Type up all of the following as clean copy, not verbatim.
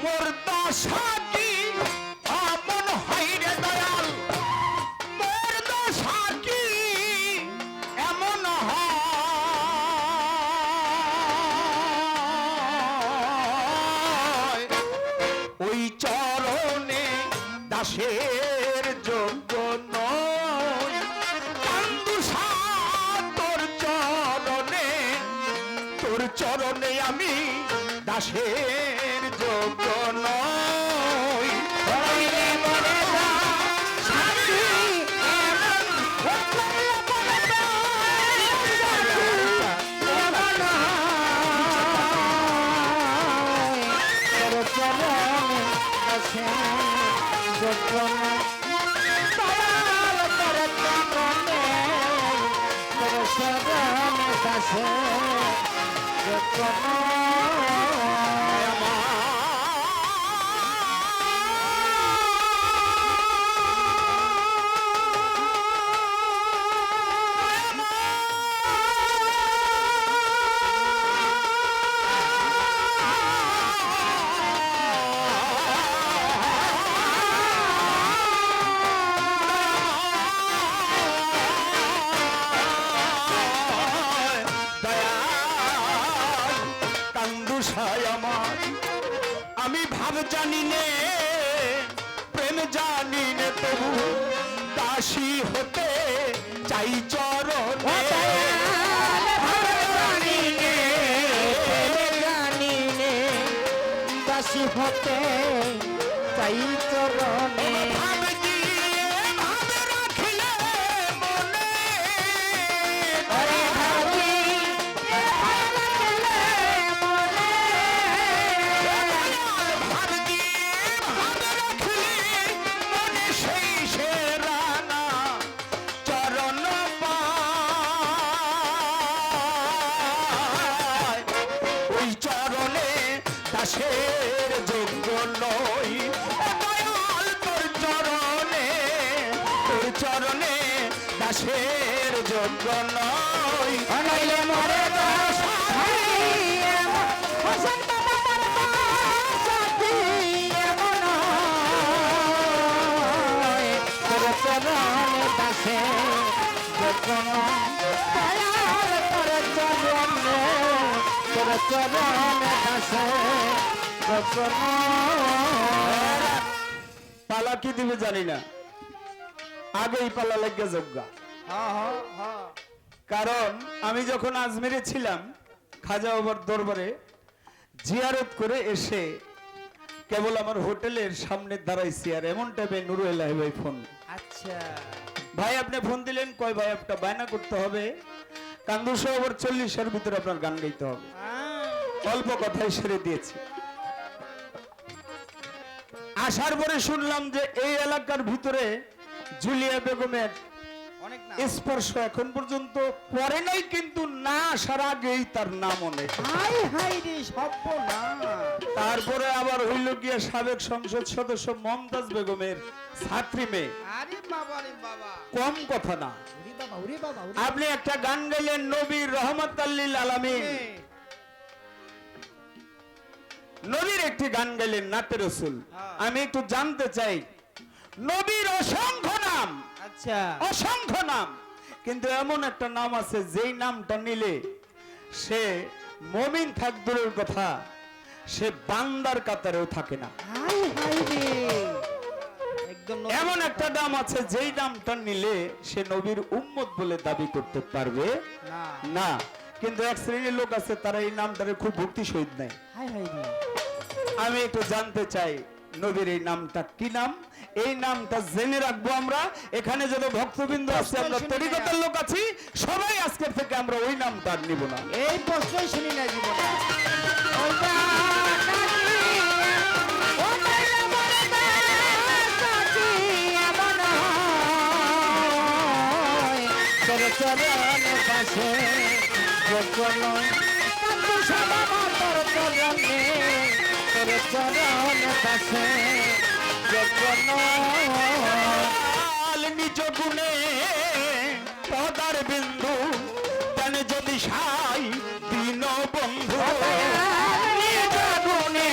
মোর দশা কি এমন হয় রে দয়াল, মোর দশা কি এমন হয়, ওই চরণে দাসের যোগ্য নয়। কান্দুসা তোর চরণে, তোর চরণে আমি দাসের যোগ্য নয়। আমি ভাব জানি নে, প্রেম জানি নে, তবু দাসী হতে চাই চরণে। দাসী হতে চাই চরণে। দাসের যোগ্য নই, দয়াল তোর চরণে, তোর চরণে দাসের যোগ্য নই। অনইলে মরে চরণে দাসে চরণে দাসে। পালা কি দিবে জানি না, আগেই পালা লেগে যোগ্যা। কারণ আমি যখন আজমিরে ছিলাম খাজা বাবার দরবারে জিয়ারত করে এসে কেবল আমার হোটেলের সামনে দাঁড়াইছি, আর এমন টাইমে নুরুল ভাই ফোন। আচ্ছা ভাই আপনি ফোন দিলেন, কয় ভাই একটা বায়না করতে হবে, কান্দুসহ 40-এর ভিতরে আপনার গান গাইতে হবে। অল্প কথাই সেরে দিয়েছি। আসার পরে শুনলাম যে এই এলাকার ভিতরে জুলিয়া বেগমের অনেক নাম স্পর্শ এখন পর্যন্ত পরে নাই, কিন্তু না আসার আগেই তার নাম অনেক। হাই হাই রে সর্বনাশ। তারপরে আবার হইল গিয়া সাবেক সংসদ সদস্য মমতাজ বেগমের ছাত্রী মেয়ে। আরে বাবা রে বাবা, কম কথা না। ওরে বাবা ওরে বাবা। আপনি একটা গান গাইলেন নবীর রহমাতুল আলামিন, নবীর একটি গান গাইলেন নাতে রসুল। আমি একটু জানতে চাই, নবীর অসংখ্য নাম, আচ্ছা অসংখ্য নাম, কিন্তু এমন একটা নাম আছে যেই নামটা নিলে সে মুমিন থাক দূরের কথা, সে বান্দার কাতারেও থাকে না। হাই হাই রে একদম। এমন একটা নাম আছে যেই নামটা নিলে সে নবীর উম্মত বলে দাবি করতে পারবে না, কিন্তু এক শ্রেণীর লোক আছে তারা এই নামটারে খুব ভক্তি সহিত নেয়। হাই হাই রে, আমি একটু জানতে চাই নবীর এই নামটা কি নাম, এই নামটা জেনে রাখবো আমরা। এখানে যত ভক্তবৃন্দ আছে, আমরা তরিকতের লোক আছি, সবাই আজকের থেকে আমরা ওই নামটা আর নিব না। এই প্রশ্নই শুনি না জীবনে। চরণে পাশে চরণে পাশে নিজ গুণে পদার বিন্দু তেন যদি সাই দিন বন্ধু, নিজ গুণে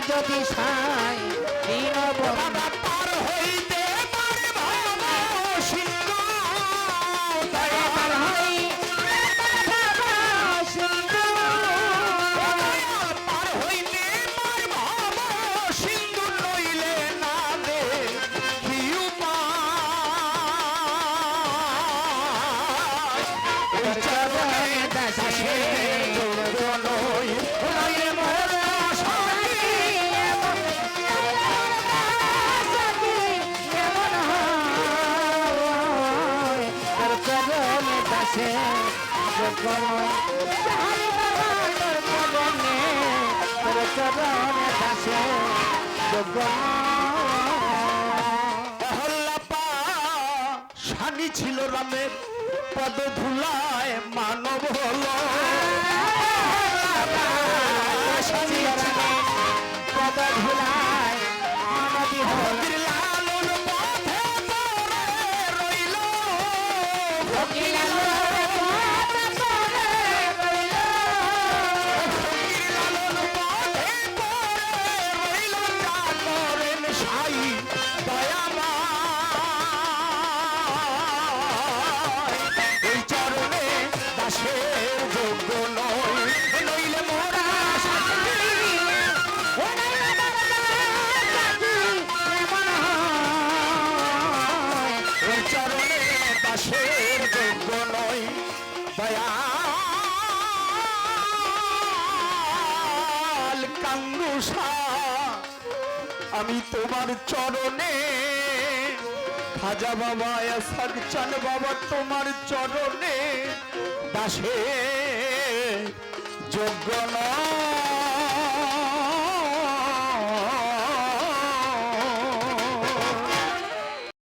যদি সাই দীনবন্ধু বাবা পার হইতে পারে ভাব সিন্ধু পার হই সিন্ধু পার হইতে পারে ভাব সিন্ধু নইলে না দে কি উপায় ওই চরণে দাসে যোগ্য নই নইলে মোর শান্তি তোর চরণে দাসে যোগ্য নয় তোর চরণে দাসে যোগ্য অহল্যাপা স্বামী ছিল রামের পদ ধুলায় মানব হলো পদ ধুলায় মানবী হল লালন পথে পড়ে রইল লালন পথে পড়ে রইল যা করেন সাই দয়াময় এই চরণে দাসের যোগ্য নয় নইলে মোরা শান্তি ওই চরণে দাসের যোগ্য নয় দয়াল কাঙ্গুসা আমি তোমার চরণে খাজা বাবা সাকচান বাবা তোমার চরণে দাসে যোগ্য নয়